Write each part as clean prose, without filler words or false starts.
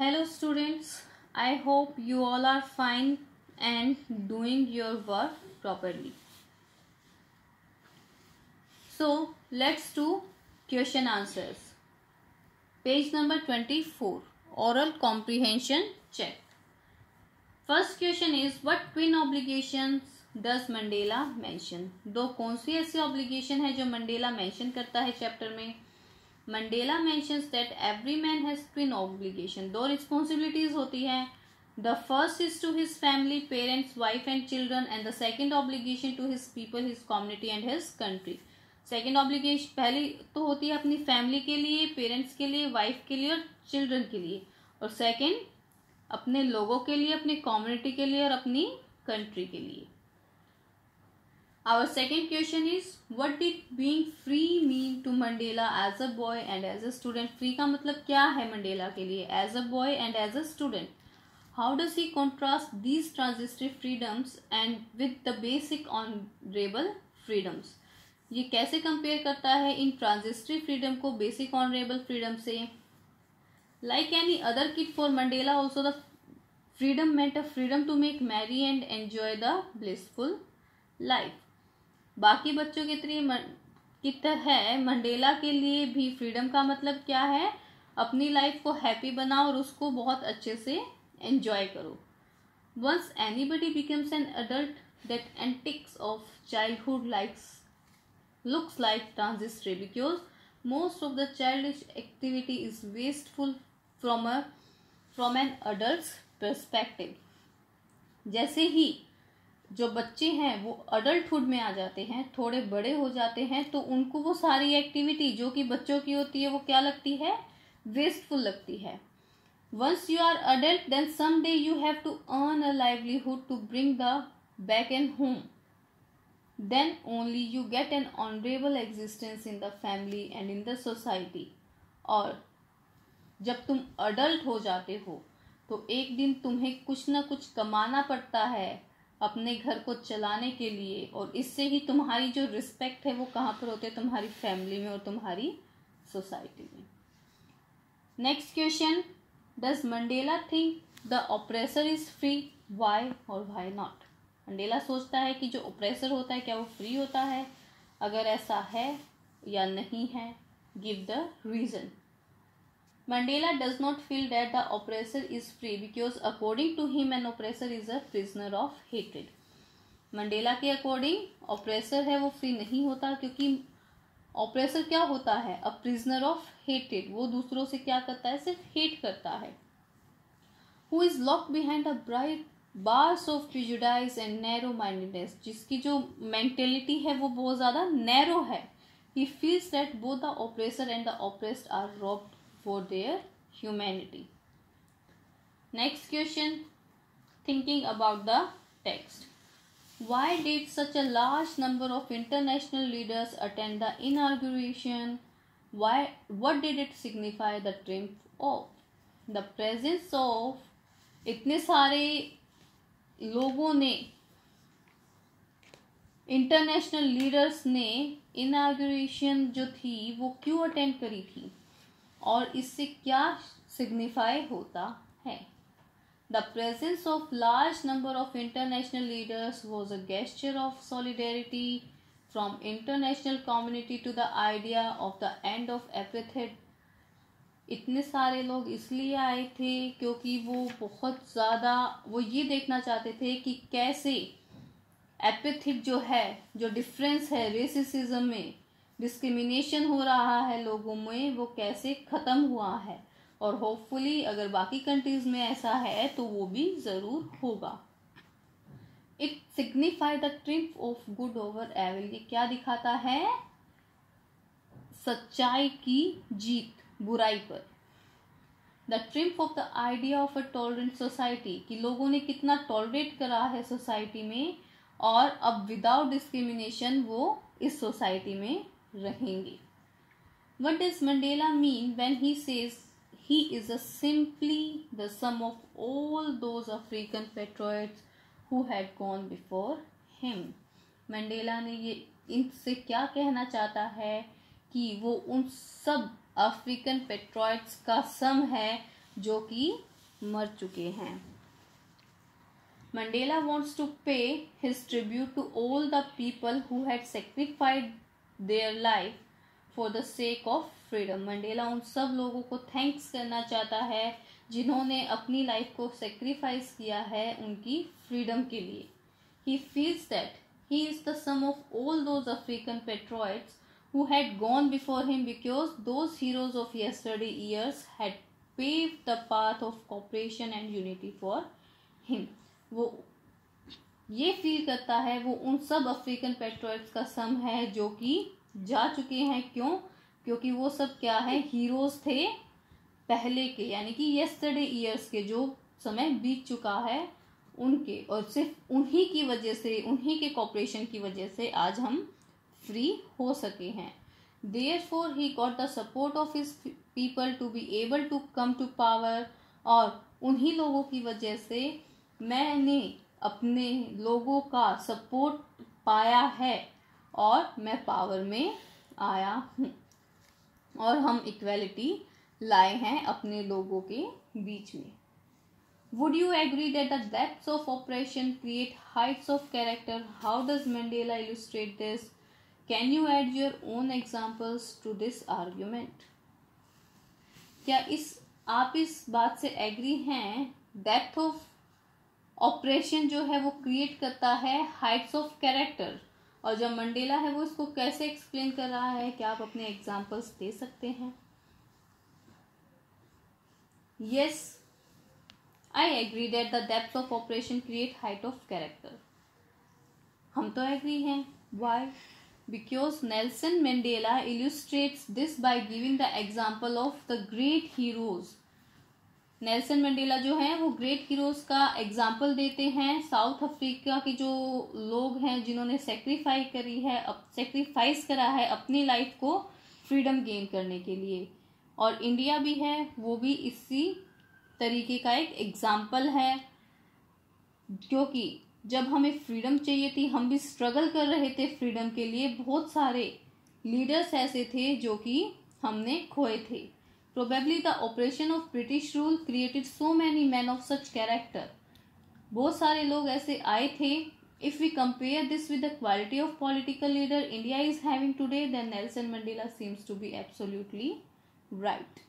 Hello students, I hope you all are fine and doing your work properly. So let's do question answers. Page number 24, oral comprehension check. First question is, what twin obligations does Mandela mention? दो कौन सी ऐसी obligation है जो Mandela mention करता है chapter में? Mandela mentions that every man has twin obligation. दो responsibilities होती है. The first is to his family, parents, wife and children, and the second obligation to his people, his community and his country. Second obligation पहली तो होती है अपनी family के लिए, पेरेंट्स के लिए, वाइफ के लिए और चिल्ड्रन के लिए, और सेकेंड अपने लोगों के लिए, अपनी कम्युनिटी के लिए और अपनी कंट्री के लिए. Our second question is, what did being free mean to Mandela as a boy and as a student? Free का मतलब क्या है मंडेला के लिए as a boy and as a student? How does he contrast these transitory freedoms and with the basic honorable freedoms? ये कैसे compare करता है इन ट्रांजिस्टरी फ्रीडम को बेसिक ऑनरेबल फ्रीडम से? Like any other kid, for Mandela also the freedom meant a freedom to make merry and enjoy the blissful life. बाकी बच्चों की तरह मंडेला के लिए भी फ्रीडम का मतलब क्या है? अपनी लाइफ को हैप्पी बनाओ और उसको बहुत अच्छे से एंजॉय करो. Once anybody becomes an adult, that antics of childhood looks like transitory because most of the childish activity is wasteful from an adult's perspective. जैसे ही जो बच्चे हैं वो अडल्टहुड में आ जाते हैं, थोड़े बड़े हो जाते हैं, तो उनको वो सारी एक्टिविटी जो कि बच्चों की होती है वो क्या लगती है? वेस्टफुल लगती है. Once you are adult, then someday you have to earn a livelihood to bring the back and home. Then only you get an honorable existence in the family and in the society. और जब तुम adult हो जाते हो तो एक दिन तुम्हें कुछ ना कुछ कमाना पड़ता है अपने घर को चलाने के लिए, और इससे ही तुम्हारी जो रिस्पेक्ट है वो कहाँ पर होती है? तुम्हारी फैमिली में और तुम्हारी सोसाइटी में. Next question, does Mandela think the oppressor is free? Why और वाई नॉट? मंडेला सोचता है कि जो ऑप्रेसर होता है क्या वो फ्री होता है? अगर ऐसा है या नहीं है, give the reason. Mandela does not feel that the oppressor is free because according to him an oppressor is a prisoner of hatred. Mandela के अकॉर्डिंग ऑप्रेसर है वो फ्री नहीं होता, क्योंकि ऑप्रेसर क्या होता है? A prisoner of hated. वो दूसरों से क्या करता है? सिर्फ हेट करता है. Who is locked behind a bright bars of prejudice and narrow mindedness. जिसकी जो मेंटेलिटी है वो बहुत ज़्यादा नैरो है. He feels that both the oppressor and the oppressed are robbed for their humanity. Next question, thinking about the text. Why did such a large number of international leaders attend the inauguration? What did it signify? The triumph of the presence of इतने सारे लोगों ने, international leaders ने inauguration जो थी वो क्यों attend करी थी और इससे क्या सिग्निफाई होता है? The presence of large number of international leaders was a gesture of solidarity from international community to the idea of the end of apartheid. इतने सारे लोग इसलिए आए थे क्योंकि वो बहुत ज़्यादा वो ये देखना चाहते थे कि कैसे एपिथिक जो है, जो डिफरेंस है रेसिज्म में, डिस्क्रिमिनेशन हो रहा है लोगों में, वो कैसे ख़त्म हुआ है. और होपफुली अगर बाकी कंट्रीज़ में ऐसा है तो वो भी ज़रूर होगा. It signify the triumph of good over evil. ये क्या दिखाता है? सच्चाई की जीत बुराई पर. The triumph of the idea of a tolerant society, कि लोगों ने कितना टॉलरेट करा है सोसाइटी में, और अब विदाउट डिस्क्रिमिनेशन वो इस सोसाइटी में रहेंगे. What does Mandela mean when he says he is simply the sum of all those African patriots who had gone before him? Mandela ने ये इनसे क्या कहना चाहता है कि वो उन सब अफ्रीकन पेट्रॉइट्स का सम है जो कि मर चुके हैं। Mandela wants to pay his tribute to all the people who had sacrificed their life for the sake of freedom. Mandela उन सब लोगों को थैंक्स करना चाहता है जिन्होंने अपनी लाइफ को सेक्रीफाइस किया है उनकी फ्रीडम के लिए. He feels that he is the sum of all those African patriots who had gone before him because those heroes of yesterday years had paved the path of cooperation and unity for him. वो ये feel करता है वो उन सब African पेट्रोइट्स का सम है जो कि जा चुके हैं. क्यों? क्योंकि वो सब क्या है, हीरोज थे पहले के, यानी कि येस्टरडे ईयर्स के, जो समय बीत चुका है उनके, और सिर्फ उन्हीं की वजह से, उन्हीं के कॉपरेशन की वजह से आज हम फ्री हो सके हैं. Therefore he got the support of his people to be able to come to power. और उन्हीं लोगों की वजह से मैंने अपने लोगों का सपोर्ट पाया है और मैं पावर में आया हूँ, और हम इक्वालिटी लाए हैं अपने लोगों के बीच में. Would you agree that the depths of oppression create heights of character? How does Mandela illustrate this? Can you add your own examples to this argument? क्या आप इस बात से एग्री हैं? डेप्थ ऑफ ऑपरेशन जो है वो क्रिएट करता है हाइट्स ऑफ कैरेक्टर, और जब मंडेला है वो इसको कैसे एक्सप्लेन कर रहा है, क्या आप अपने एग्जांपल्स दे सकते हैं? Yes, I agree that the depth of oppression create height of character. हम तो एग्री हैं. Why? Because Nelson Mandela illustrates this by giving the example of the great heroes. Nelson Mandela जो हैं वो ग्रेट हीरोज का example देते हैं. South Africa के जो लोग हैं जिन्होंने सेक्रीफाइस करा है अपनी लाइफ को फ्रीडम गेन करने के लिए, और इंडिया भी है, वो भी इसी तरीके का एक एग्जाम्पल है. क्योंकि जब हमें फ्रीडम चाहिए थी, हम भी स्ट्रगल कर रहे थे फ्रीडम के लिए. बहुत सारे लीडर्स ऐसे थे जो कि हमने खोए थे. Probably the operation of British rule created so many men of such character. बहुत सारे लोग ऐसे आए थे. If we compare this with the quality of political leader India is having today, then Nelson Mandela seems to be absolutely right.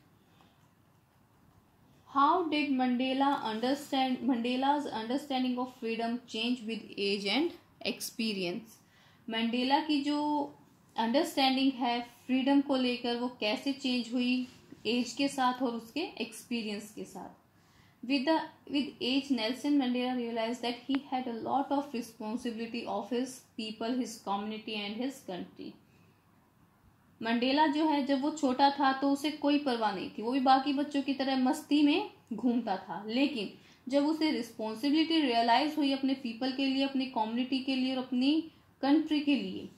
How did Mandela's understanding of freedom change with age and experience? Mandela की जो understanding है freedom को लेकर वो कैसे change हुई as के साथ और उसके एक्सपीरियंस के साथ? With age, Nelson Mandela realized that he had a lot of responsibility of his people, his community and his country. Mandela जो है जब वो छोटा था तो उसे कोई परवाह नहीं थी, वो भी बाकी बच्चों की तरह मस्ती में घूमता था. लेकिन जब उसे रिस्पॉन्सिबिलिटी रियलाइज हुई अपने पीपल के लिए, अपनी कम्युनिटी के लिए और अपनी कंट्री के लिए,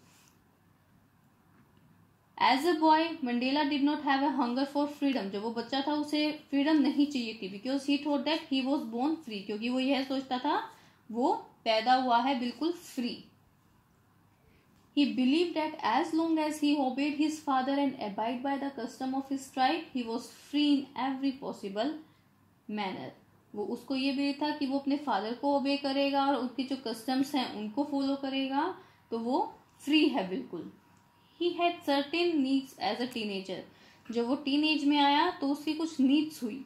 as a boy Mandela did not have a hunger for freedom. जब वो बच्चा था उसे फ्रीडम नहीं चाहिए थी, because he thought that he was born free. क्योंकि वो यह सोचता था वो पैदा हुआ है बिल्कुल free. He believe that as long as he obeyed his father and abide by the custom of his tribe, he was free in every possible manner. वो उसको ये भी था कि वो अपने फादर को ओबे करेगा और उनके जो कस्टम्स हैं उनको फॉलो करेगा, तो वो फ्री है बिल्कुल. He had certain needs as a teenager. जब वो टीनेज में आया तो उसकी कुछ नीड्स हुई,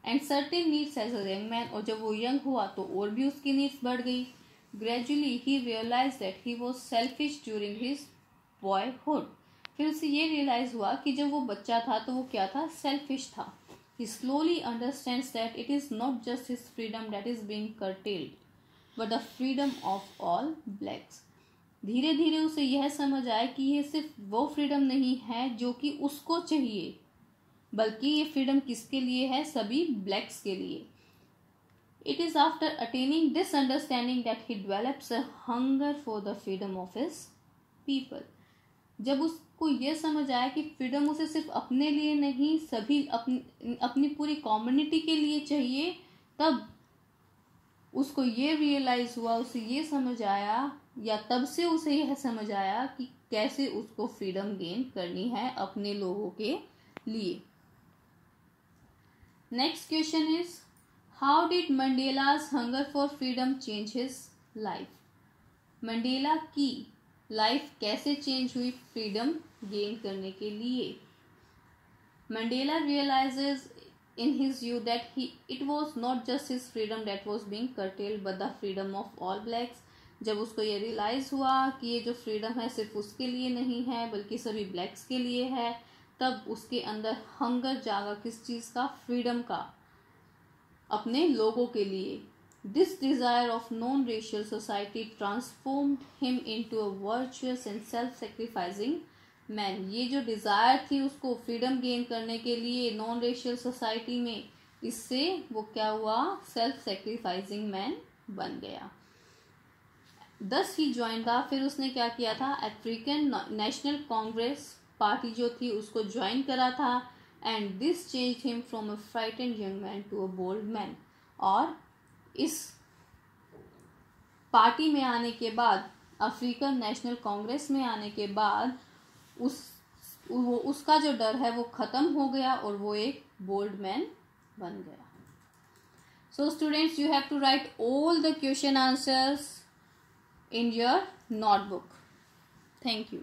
and certain needs as a young man. और जब वो यंग हुआ तो और भी उसकी नीड्स बढ़ गई. Gradually he realized that he was selfish during his boyhood. फिर उसे ये रियलाइज हुआ कि जब वो बच्चा था तो वो क्या था, सेल्फिश था. He slowly understands that it is not just his freedom that is being curtailed, but the freedom of all blacks. धीरे धीरे उसे यह समझ आया कि ये सिर्फ वो फ्रीडम नहीं है जो कि उसको चाहिए, बल्कि ये फ्रीडम किसके लिए है, सभी ब्लैक्स के लिए. It is after attaining this understanding that he develops a hunger for the freedom of his people. जब उसको ये समझ आया कि फ्रीडम उसे सिर्फ अपने लिए नहीं, सभी अपनी पूरी कम्युनिटी के लिए चाहिए, तब उसको ये रियलाइज हुआ, उसे ये समझ आया, या तब से उसे यह समझ आया कि कैसे उसको फ्रीडम गेन करनी है अपने लोगों के लिए. Next question is how did Mandela's hunger for freedom change his life? Mandela की लाइफ कैसे चेंज हुई फ्रीडम गेन करने के लिए? Mandela realizes in his youth that it was not just his freedom that was being curtailed but the freedom of all blacks. जब उसको ये realise हुआ कि ये जो फ्रीडम है सिर्फ उसके लिए नहीं है बल्कि सभी ब्लैक्स के लिए है, तब उसके अंदर हंगर जागा किस चीज का? फ्रीडम का, अपने लोगों के लिए. This desire of non-racial society transformed him into a virtuous and self-sacrificing man. ये जो डिजायर थी उसको फ्रीडम गेन करने के लिए नॉन रेशियल सोसाइटी में, इससे वो क्या हुआ? सेल्फ सेक्रीफाइसिंग मैन बन गया. दस ही ज्वाइन था, फिर उसने क्या किया था? अफ्रीकन नेशनल कांग्रेस पार्टी जो थी उसको ज्वाइन करा था. And this change him from a frightened young man to a bold man. और इस पार्टी में आने के बाद, अफ्रीकन नेशनल कांग्रेस में आने के बाद उसका जो डर है वो खत्म हो गया और वो एक बोल्ड मैन बन गया. So students, you have to write all the question answers in your notebook. Thank you.